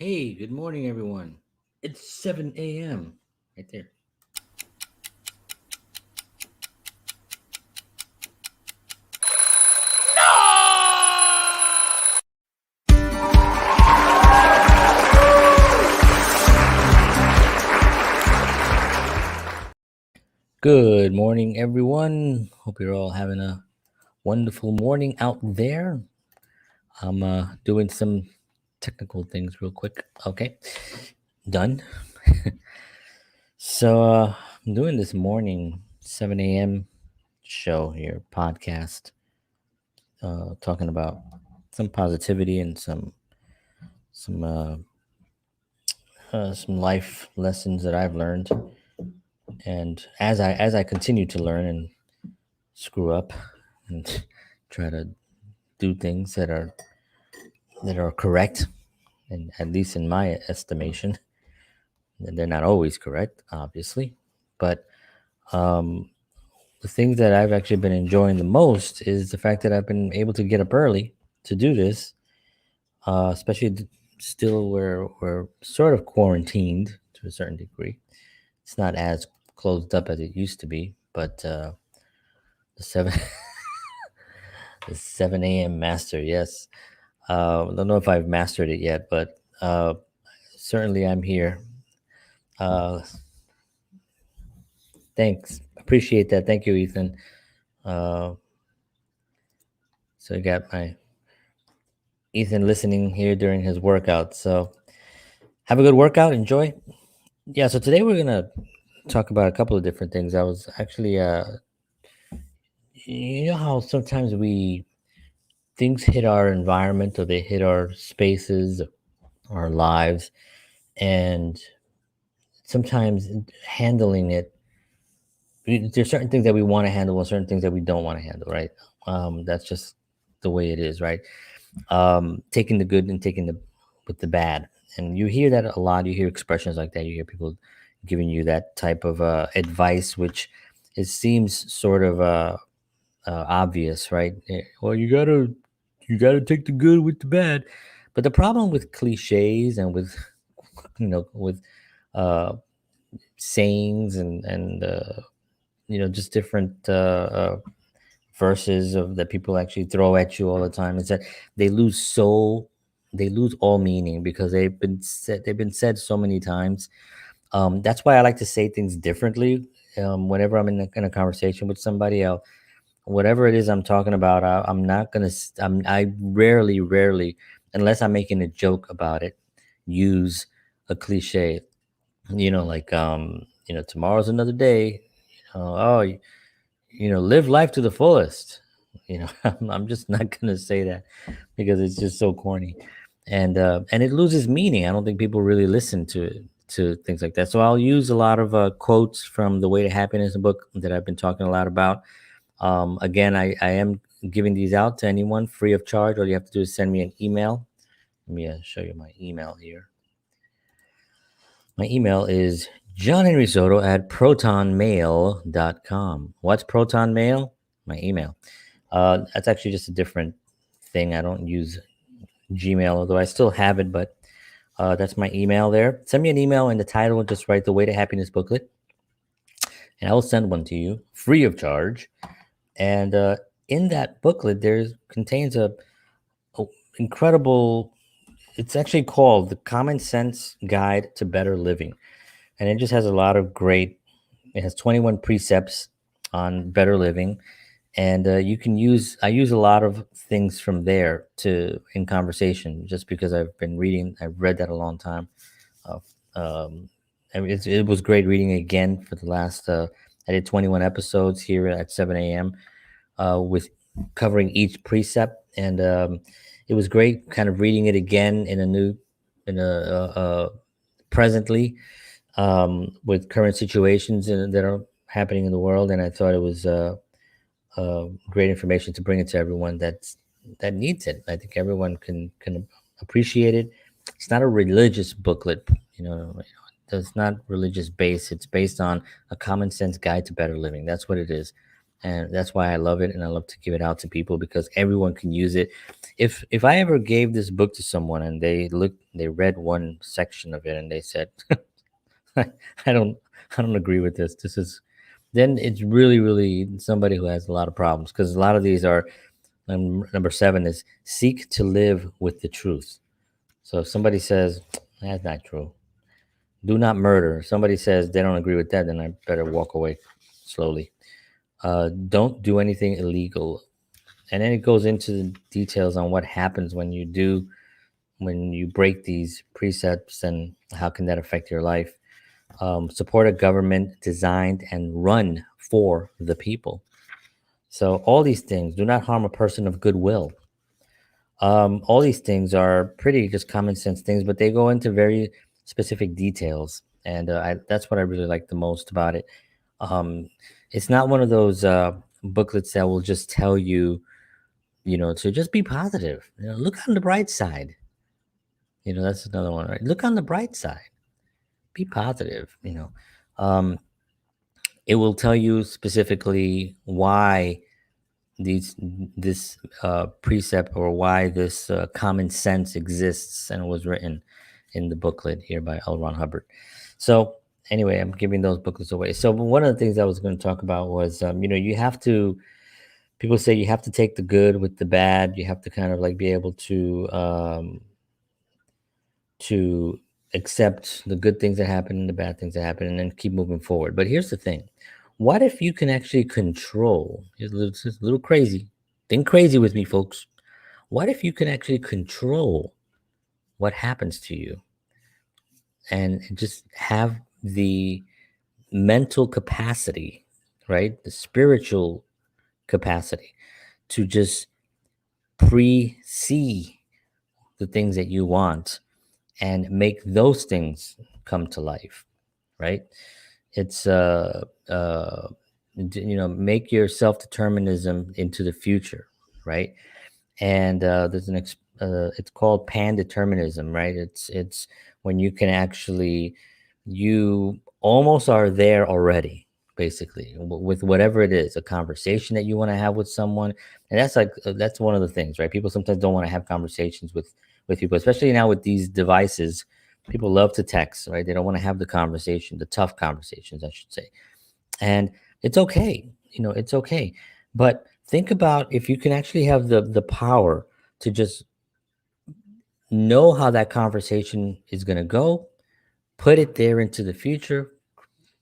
Hey, good morning, everyone. It's 7 a.m. right there. Good morning, everyone. Hope you're all having a wonderful morning out there. I'm doing some technical things real quick. Okay, done. So I'm doing this morning 7 a.m. show here, podcast, talking about some positivity and some life lessons that I've learned. And as I continue to learn and screw up and try to do things that are correct, and at least in my estimation, and they're not always correct, obviously, but um, the things that I've actually been enjoying the most is the fact that I've been able to get up early to do this, especially still we're sort of quarantined to a certain degree. It's not as closed up as it used to be, but the seven the 7 a.m. master, yes. I don't know if I've mastered it yet, but certainly I'm here. Uh, Thanks. Appreciate that. Thank you, Ethan. Uh, so I got my Ethan listening here during his workout. So have a good workout. Enjoy. Yeah. So today we're gonna talk about a couple of different things. I was actually, you know how sometimes we things hit our environment or they hit our spaces, our lives, and sometimes handling it. There's certain things that we want to handle and certain things that we don't want to handle, right? That's just the way it is, right? Taking the good and taking the with the bad, and you hear that a lot. You hear expressions like that. You hear people giving you that type of advice, which it seems sort of obvious, right? Well, you gotta take the good with the bad, but the problem with cliches and with with uh, sayings and just different verses of that people actually throw at you all the time is that they lose so they lose all meaning because they've been said so many times. That's why I like to say things differently. Whenever I'm in a conversation with somebody, whatever it is I'm talking about, I'm not gonna I rarely, unless I'm making a joke about it, use a cliche. Like tomorrow's another day. Live life to the fullest. I'm just not gonna say that because it's just so corny, and it loses meaning. I don't think people really listen to things like that. So I'll use a lot of quotes from the Way to Happiness book that I've been talking a lot about. Again, I am giving these out to anyone free of charge. All you have to do is send me an email. Let me show you my email here. My email is johnhenrysoto at protonmail.com. What's Proton Mail? My email. That's actually just a different thing. I don't use Gmail, although I still have it, but that's my email there. Send me an email in the title and just write the Way to Happiness booklet, and I will send one to you free of charge. And in that booklet, there contains a incredible. It's actually called the Common Sense Guide to Better Living, and it just has a lot of great. It has 21 precepts on better living, and you can use. I use a lot of things from there to in conversation, just because I've been reading. I've read that a long time. Uh, um, and it was great reading it again for the last. I did 21 episodes here at 7 a.m. With covering each precept, and it was great, kind of reading it again in a presently, with current situations that are happening in the world, and I thought it was great information to bring it to everyone that needs it. I think everyone can appreciate it. It's not a religious booklet, it's not religious based. It's based on a common sense guide to better living. That's what it is. and that's why I love it, and I love to give it out to people because everyone can use it. If I ever gave this book to someone and they read one section of it and they said, I don't I don't agree with this. This is then it's really somebody who has a lot of problems, because a lot of these are, number 7 is seek to live with the truth. So if somebody says that's not true, do not murder. If somebody says they don't agree with that, then I better walk away slowly. Don't do anything illegal. And then it goes into the details on what happens when you break these precepts and how can that affect your life. Support a government designed and run for the people. So all these things, do not harm a person of goodwill. All these things are pretty just common sense things, but they go into very specific details, and that's what I really like the most about it. Um, it's not one of those booklets that will just tell you, to just be positive. Look on the bright side. That's another one, right? Look on the bright side. Be positive. Um, it will tell you specifically why this precept, or why this common sense exists and was written in the booklet here by L. Ron Hubbard. So anyway, I'm giving those booklets away. So one of the things I was going to talk about was, you have to. People say you have to take the good with the bad. You have to kind of like be able to accept the good things that happen and the bad things that happen, and then keep moving forward. But here's the thing: what if you can actually control? It's a little crazy. Think crazy with me, folks. What if you can actually control what happens to you, and just have the mental capacity, right? The spiritual capacity to just pre-see the things that you want and make those things come to life, right? It's make your self-determinism into the future, right? And it's called pan-determinism, right? It's when you can actually, you almost are there already, basically, with whatever it is, a conversation that you want to have with someone. And that's one of the things, right? People sometimes don't want to have conversations with people, especially now with these devices. People love to text, right? They don't want to have the conversation, the tough conversations, I should say. And it's okay, it's okay. But think about if you can actually have the power to just know how that conversation is going to go, put it there into the future,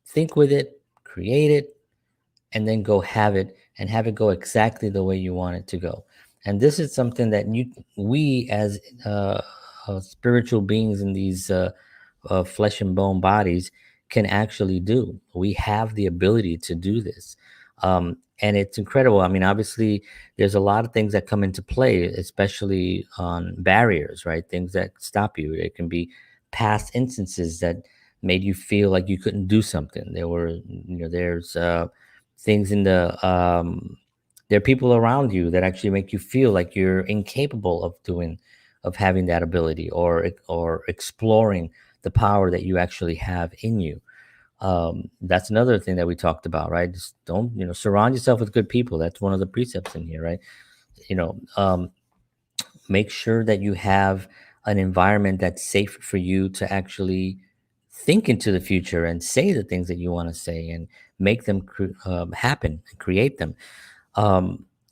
think with it, create it, and then go have it, and have it go exactly the way you want it to go. And this is something that we as spiritual beings in these flesh and bone bodies can actually do. We have the ability to do this. And it's incredible. I mean, obviously, there's a lot of things that come into play, especially on barriers, right? Things that stop you. It can be past instances that made you feel like you couldn't do something. There's things in there are people around you that actually make you feel like you're incapable of having that ability, or exploring the power that you actually have in you. That's another thing that we talked about, right? Just don't, surround yourself with good people. That's one of the precepts in here, right? you know um, Make sure that you have an environment that's safe for you to actually think into the future and say the things that you want to say, and make them happen and create them.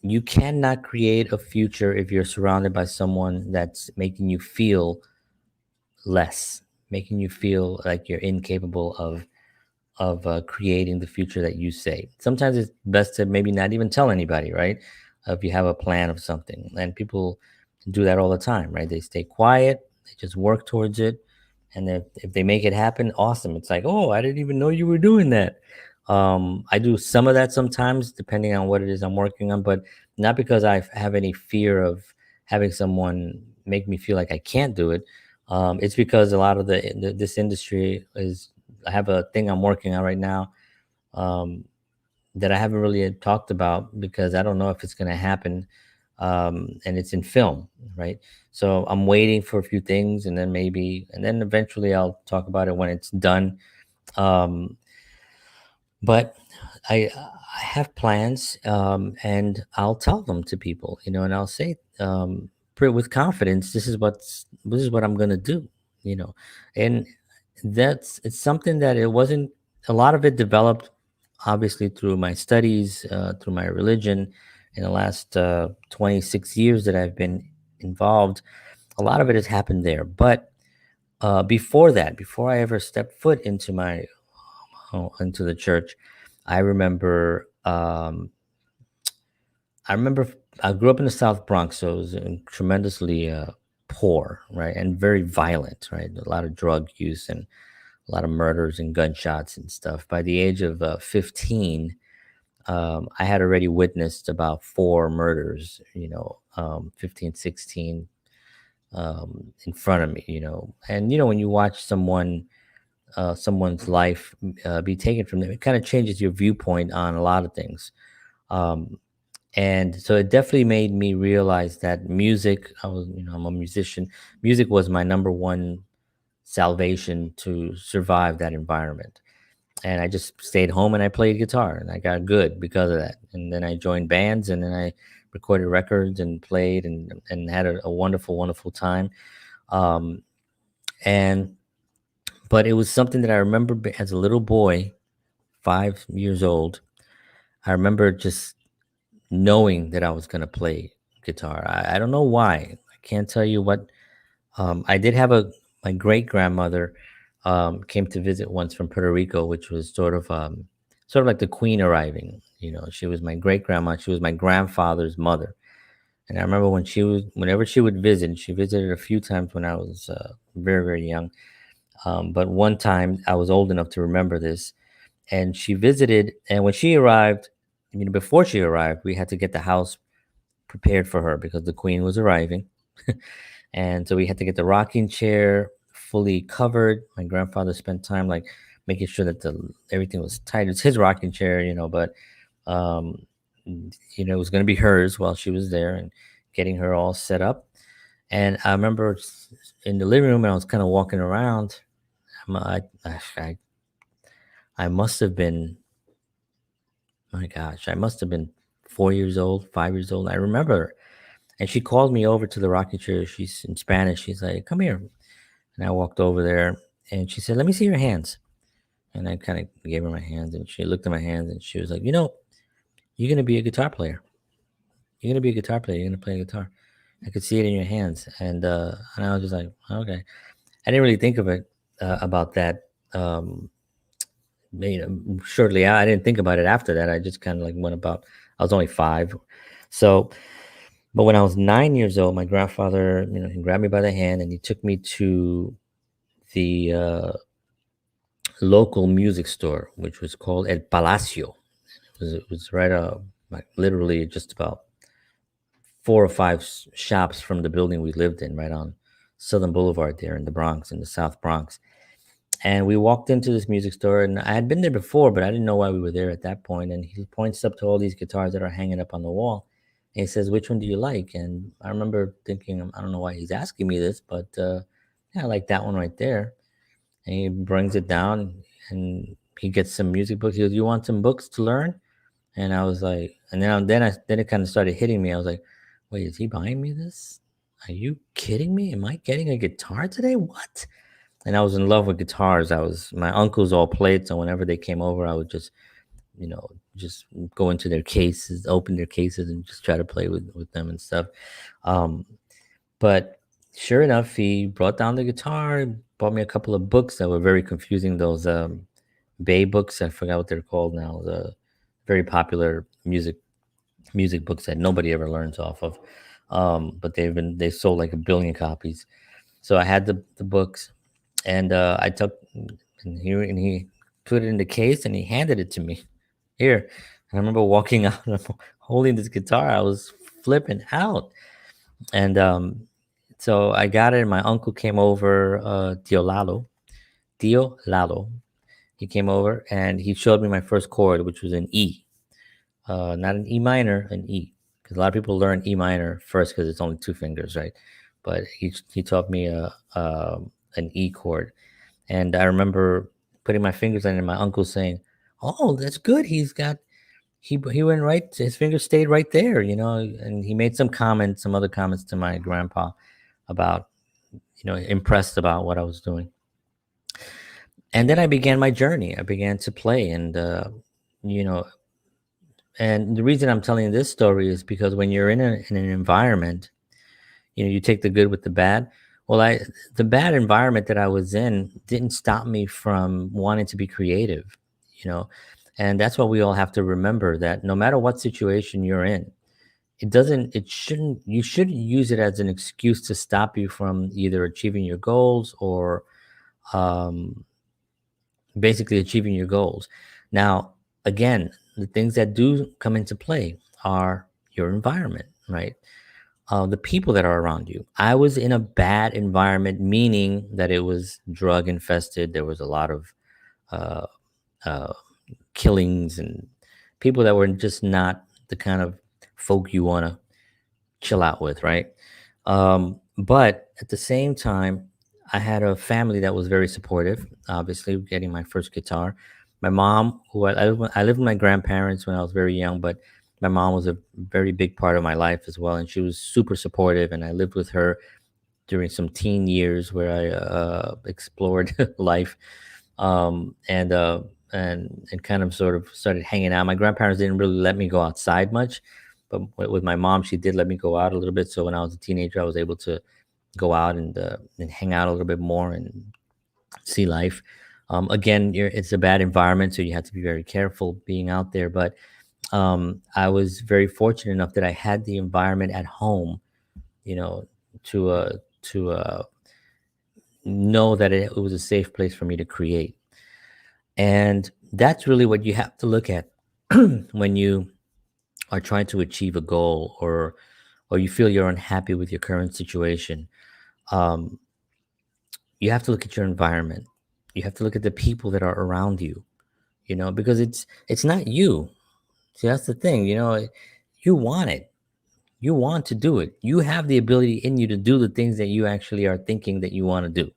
You cannot create a future if you're surrounded by someone that's making you feel less, making you feel like you're incapable of creating the future that you say. Sometimes it's best to maybe not even tell anybody, right? If you have a plan of something, and people do that all the time, right? They stay quiet, they just work towards it, and if they make it happen, awesome. It's like, oh, I didn't even know you were doing that. I do some of that sometimes, depending on what it is I'm working on, but not because I have any fear of having someone make me feel like I can't do it. It's because a lot of this industry is. I have a thing I'm working on right now, um, that I haven't really talked about because I don't know if it's going to happen. And it's in film, right? So I'm waiting for a few things, and then eventually I'll talk about it when it's done. Um, but I have plans, and I'll tell them to people, and I'll say, with confidence, this is what I'm gonna do, you know, and it's something that it wasn't. A lot of it developed, obviously, through my studies, through my religion, in the last 26 years that I've been involved. A lot of it has happened there, but before that, before I ever stepped foot into the church, I remember. I remember I grew up in the South Bronx, so it was tremendously poor, right, and very violent, right. A lot of drug use and a lot of murders and gunshots and stuff. By the age of 15, I had already witnessed about four murders, 15, 16, in front of me, and when you watch someone's life be taken from them, it kind of changes your viewpoint on a lot of things. Um, and so it definitely made me realize that music, I'm a musician. Music was my number one salvation to survive that environment. And I just stayed home and I played guitar and I got good because of that. And then I joined bands and then I recorded records and played and had a wonderful, wonderful time. Um, and but it was something that I remember as a little boy, 5 years old. I remember just knowing that I was going to play guitar. I don't know why. I can't tell you what. I did have my great grandmother came to visit once from Puerto Rico, which was sort of like the queen arriving. She was my great grandma. She was my grandfather's mother. And I remember whenever she would visit, and she visited a few times when I was very, very young. But one time I was old enough to remember this, and she visited. And when she arrived, before she arrived, we had to get the house prepared for her because the queen was arriving. And so we had to get the rocking chair fully covered. My grandfather spent time like making sure that the everything was tight. It's his rocking chair, but um, it was going to be hers while she was there and getting her all set up. And I remember in the living room, and I was kind of walking around. I I must have been, my gosh, I must have been 4 years old, 5 years old. I remember. And she called me over to the rocking chair. She's in Spanish. She's like, "Come here." And I walked over there and she said, "Let me see your hands." And I kind of gave her my hands and she looked at my hands and she was like, "You're going to be a guitar player. You're going to be a guitar player. You're going to play guitar. I could see it in your hands." And I was just like, "Okay." I didn't really think of it about that. Shortly, I didn't think about it after that. I just kind of like went about, I was only five. So, but when I was 9 years old, my grandfather, he grabbed me by the hand and he took me to the local music store, which was called El Palacio. It was right like literally just about four or five shops from the building we lived in, right on Southern Boulevard there in the Bronx, in the South Bronx. And we walked into this music store, and I had been there before, but I didn't know why we were there at that point. And he points up to all these guitars that are hanging up on the wall. And he says, "Which one do you like?" And I remember thinking, I don't know why he's asking me this, but yeah, I like that one right there. And he brings it down and he gets some music books. He goes, "You want some books to learn?" And I was like, and then it kind of started hitting me. I was like, "Wait, is he buying me this? Are you kidding me? Am I getting a guitar today? What?" And I was in love with guitars. My uncles all played, so whenever they came over, I would just go into their cases, open their cases, and just try to play with them and stuff. Um, but sure enough, he brought down the guitar, bought me a couple of books that were very confusing. Those Bay books, I forgot what they're called now. The very popular music books that nobody ever learns off of. But they sold like a billion copies. So I had the books, and I took and he put it in the case and he handed it to me. Here, and I remember walking out and holding this guitar. I was flipping out, and so I got it. And my uncle came over, Tio Lalo. He came over and he showed me my first chord, which was an E, not an E minor, an E. Because a lot of people learn E minor first because it's only two fingers, right? But he taught me an E chord, and I remember putting my fingers on it and my uncle saying, Oh, that's good. He went right. His finger stayed right there, and he made some comments, some other comments to my grandpa about, impressed about what I was doing. And then I began my journey. I began to play, and you know, and the reason I'm telling you this story is because when you're in an environment, you take the good with the bad. Well, the bad environment that I was in didn't stop me from wanting to be creative, you know, and that's what we all have to remember, that no matter what situation you're in, it shouldn't, you shouldn't use it as an excuse to stop you from either achieving your goals or um, basically achieving your goals. Now, again, the things that do come into play are your environment, right? The people that are around you. I was in a bad environment, meaning that it was drug infested. There was a lot of uh, uh, killings and people that were just not the kind of folk you want to chill out with, right? But at the same time, I had a family that was very supportive. Obviously, getting my first guitar, my mom, who I lived with my grandparents when I was very young, but my mom was a very big part of my life as well, and she was super supportive. And I lived with her during some teen years where I explored life, and kind of sort of started hanging out. My grandparents didn't really let me go outside much, but with my mom, she did let me go out a little bit. So when I was a teenager, I was able to go out and hang out a little bit more and see life. Again, it's a bad environment, so you have to be very careful being out there. But I was very fortunate enough that I had the environment at home, you know, to know that it was a safe place for me to create. And that's really what you have to look at when you are trying to achieve a goal, or you feel you're unhappy with your current situation. Um, you have to look at your environment. You have to look at the people that are around you, because it's not you. See, that's the thing, you want it. You want to do it. You have the ability in you to do the things that you actually are thinking that you want to do,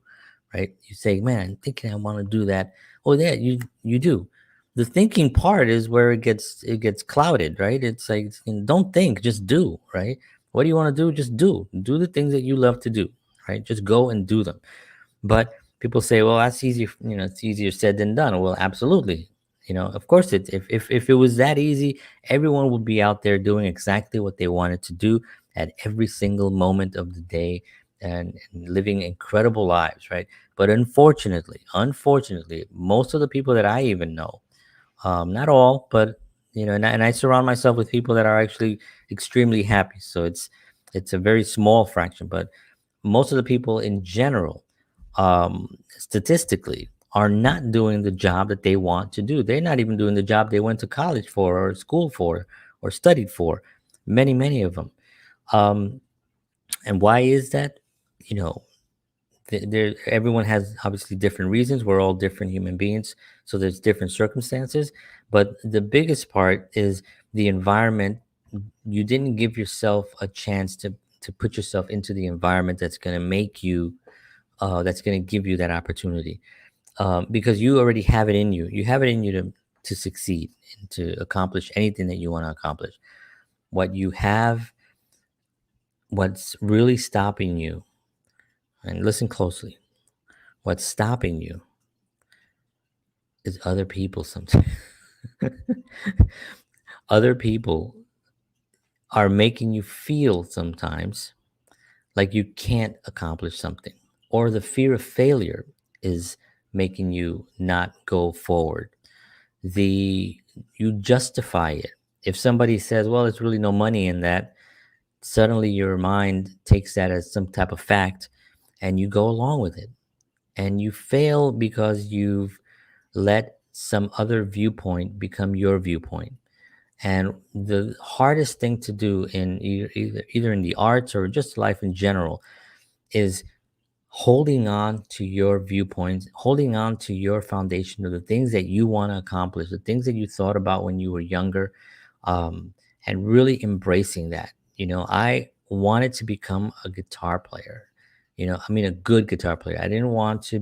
right? You say, "Man, I'm thinking I want to do that." Oh, yeah, you do. The thinking part is where it gets clouded, right? It's like, don't think, just do, right? What do you want to do? Just do. Do the things that you love to do, right? Just go and do them. But people say, well, that's easier, it's easier said than done. Well, absolutely. Of course, if it was that easy, everyone would be out there doing exactly what they wanted to do at every single moment of the day, and living incredible lives, right? But unfortunately, most of the people that I even know, not all, but and I surround myself with people that are actually extremely happy. So it's a very small fraction, but most of the people in general, statistically, are not doing the job that they want to do. They're not even doing the job they went to college for, or school for, or studied for. Many of them. Um, and why is that? You know, everyone has obviously different reasons. We're all different human beings, so there's different circumstances. But the biggest part is the environment. You didn't give yourself a chance to put yourself into the environment that's going to make you that's going to give you that opportunity, because you already have it in you. You have it in you to succeed and to accomplish anything that you want to accomplish. What you have, what's really stopping you, and listen closely, what's stopping you is other people sometimes. Other people are making you feel sometimes like you can't accomplish something, or the fear of failure is making you not go forward. The You justify it. If somebody says, well, there's really no money in that, suddenly your mind takes that as some type of fact, and you go along with it, and you fail because you've let some other viewpoint become your viewpoint. And the hardest thing to do in either in the arts or just life in general is holding on to your viewpoints, holding on to your foundation of the things that you want to accomplish, the things that you thought about when you were younger, um, and really embracing that. I wanted to become a guitar player. I mean, a good guitar player. I didn't want to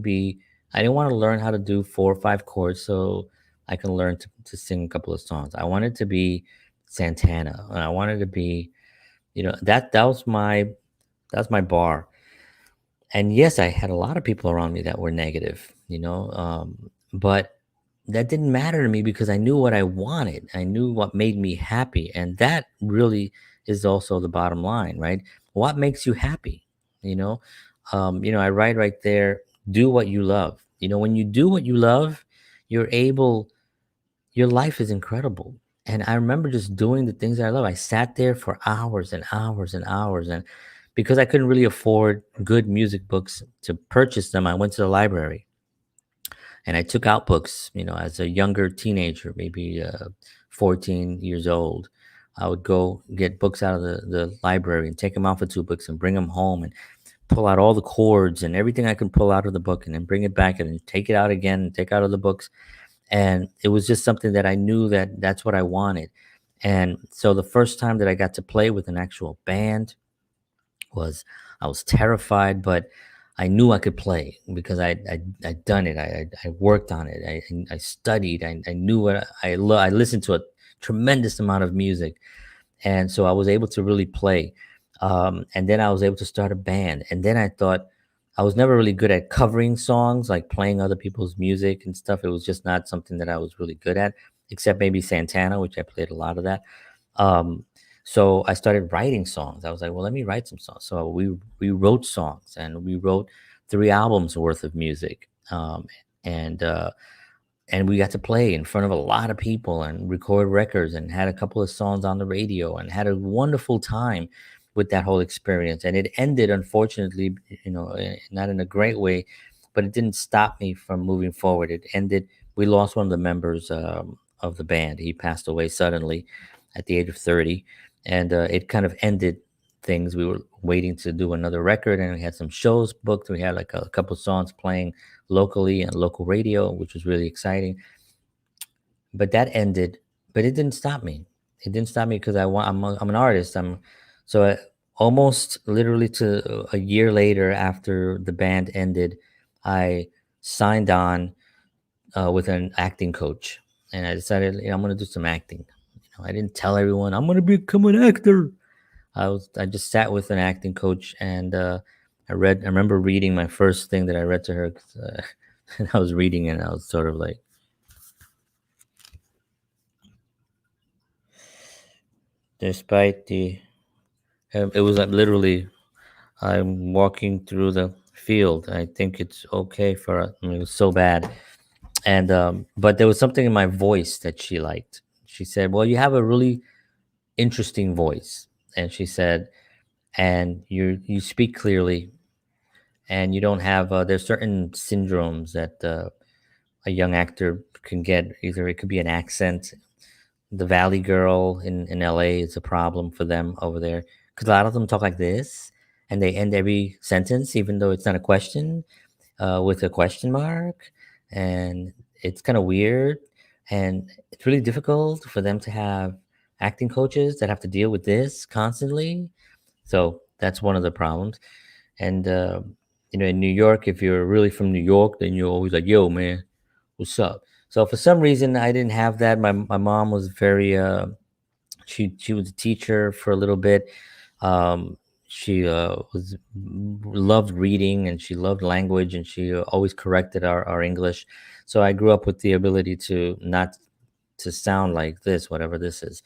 learn how to do 4 or 5 chords. So I can learn to sing a couple of songs. I wanted to be Santana, and I wanted to be, that was my bar. And yes, I had a lot of people around me that were negative, but that didn't matter to me because I knew what I wanted. I knew what made me happy. And that really is also the bottom line, right? What makes you happy? You know, I write right there, do what you love. When you do what you love, you're able, your life is incredible. And I remember just doing the things that I love. I sat there for hours and hours and hours. And because I couldn't really afford good music books to purchase them, I went to the library and I took out books, as a younger teenager, maybe 14 years old. I would go get books out of the library and take them out for two books and bring them home and pull out all the chords and everything I can pull out of the book and then bring it back and then take it out again and take out of the books. And it was just something that I knew that that's what I wanted. And so the first time that I got to play with an actual band was, I was terrified, but I knew I could play because I'd done it. I worked on it. I studied. I knew what I listened to a tremendous amount of music, and so I was able to really play. And then I was able to start a band. And then I thought, I was never really good at covering songs, like playing other people's music and stuff. It was just not something that I was really good at, except maybe Santana, which I played a lot of that. Um, so I started writing songs. I was like, well, let me write some songs. So we wrote songs, and we wrote 3 albums worth of music. And and we got to play in front of a lot of people and record records and had a couple of songs on the radio and had a wonderful time with that whole experience. And it ended, unfortunately, not in a great way, but it didn't stop me from moving forward. It ended, we lost one of the members of the band. He passed away suddenly at the age of 30. And it kind of ended things. We were waiting to do another record, and we had some shows booked. We had like a couple songs playing locally and local radio, which was really exciting. But that ended, but it didn't stop me. It didn't stop me because I'm an artist. So I, almost literally to a year later after the band ended, I signed on with an acting coach, and I decided, I'm going to do some acting. I didn't tell everyone I'm going to become an actor. I just sat with an acting coach, and I remember reading my first thing that I read to her. 'Cause, and I was reading and I was sort of like, despite the, it was like literally, I'm walking through the field. I think it's okay for us. I mean, it was so bad. And, but there was something in my voice that she liked. She said, well, you have a really interesting voice. And she said, and you speak clearly, and you don't have, there's certain syndromes that a young actor can get. Either it could be an accent. The Valley Girl in LA is a problem for them over there because a lot of them talk like this, and they end every sentence, even though it's not a question, with a question mark, and it's kind of weird, and it's really difficult for them to have acting coaches that have to deal with this constantly. So that's one of the problems. And in New York, if you're really from New York, then you're always like, "Yo, man, what's up?" So for some reason, I didn't have that. My mom was very she was a teacher for a little bit. She was loved reading, and she loved language, and she always corrected our English. So I grew up with the ability to not to sound like this, whatever this is.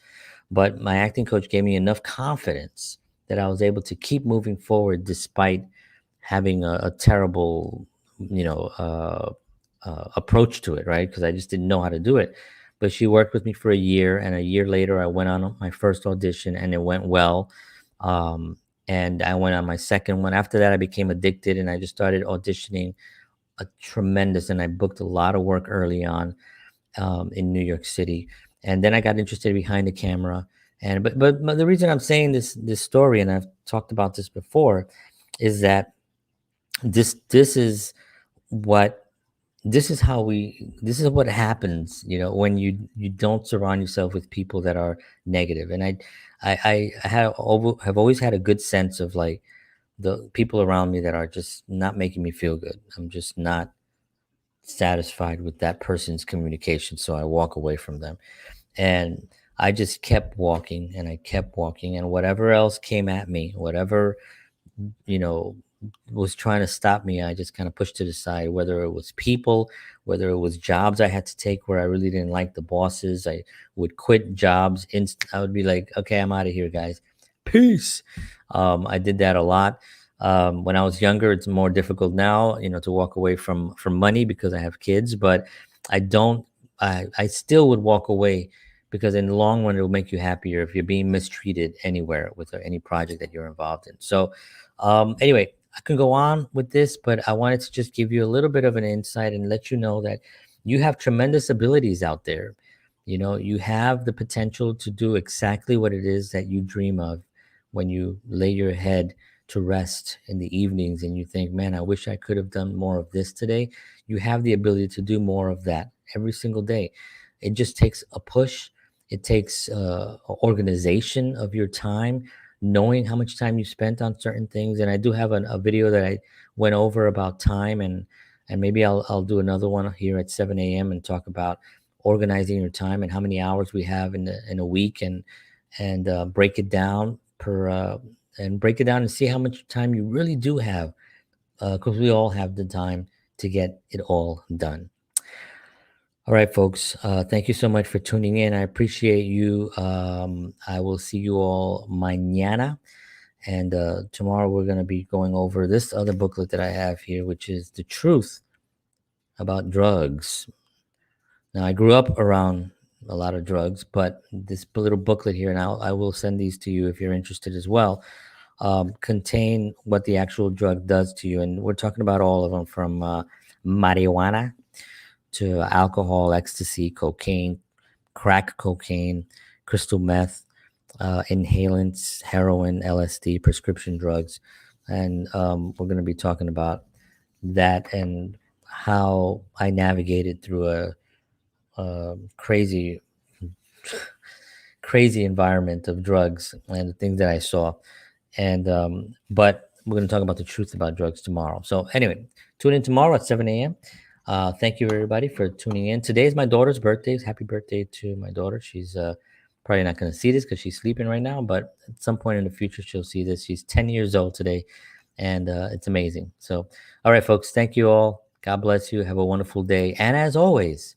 But my acting coach gave me enough confidence that I was able to keep moving forward despite having a terrible, approach to it, right? Because I just didn't know how to do it. But she worked with me for a year, and a year later, I went on my first audition, and it went well. Um, and I went on my second one. After that, I became addicted, and I just started auditioning a tremendous, and I booked a lot of work early on in New York City. And then I got interested behind the camera. And but the reason I'm saying this story, and I've talked about this before, is that this is what this is what happens, when you don't surround yourself with people that are negative. And I have always had a good sense of like the people around me that are just not making me feel good. I'm just not. satisfied with that person's communication, so I walk away from them. And I just kept walking and I kept walking, and whatever else came at me, whatever, you know, was trying to stop me, I just kind of pushed to the side, whether it was people, whether it was jobs I had to take where I really didn't like the bosses. I would quit jobs. I would be like, okay, I'm out of here, guys. Peace. I did that a lot. When I was younger, it's more difficult now, to walk away from money because I have kids, but I don't, I still would walk away because in the long run, it will make you happier if you're being mistreated anywhere with any project that you're involved in. So, anyway, I can go on with this, but I wanted to just give you a little bit of an insight and let you know that you have tremendous abilities out there. You have the potential to do exactly what it is that you dream of when you lay your head to rest in the evenings and you think, man, I wish I could have done more of this today. You have the ability to do more of that every single day. It just takes a push. It takes organization of your time, knowing how much time you spent on certain things. And I do have a video that I went over about time, and maybe I'll do another one here at 7 a.m. and talk about organizing your time and how many hours we have in a week, and break it down and break it down and see how much time you really do have, because we all have the time to get it all done. All right, folks. Thank you so much for tuning in. I appreciate you. I will see you all mañana. And tomorrow we're going to be going over this other booklet that I have here, which is The Truth About Drugs. Now, I grew up around a lot of drugs, but this little booklet here, and I will send these to you if you're interested as well, contain what the actual drug does to you. And we're talking about all of them, from marijuana to alcohol, ecstasy, cocaine, crack cocaine, crystal meth, inhalants, heroin, LSD, prescription drugs. And we're going to be talking about that and how I navigated through a crazy, crazy environment of drugs and the things that I saw. And but we're going to talk about the truth about drugs tomorrow. So anyway, tune in tomorrow at 7 a.m. Thank you everybody for tuning in. Today is my daughter's birthday. Happy birthday to my daughter. She's probably not going to see this because she's sleeping right now, but at some point in the future she'll see this. She's 10 years old today, and it's amazing. So, all right, folks, thank you all. God bless you. Have a wonderful day, and as always,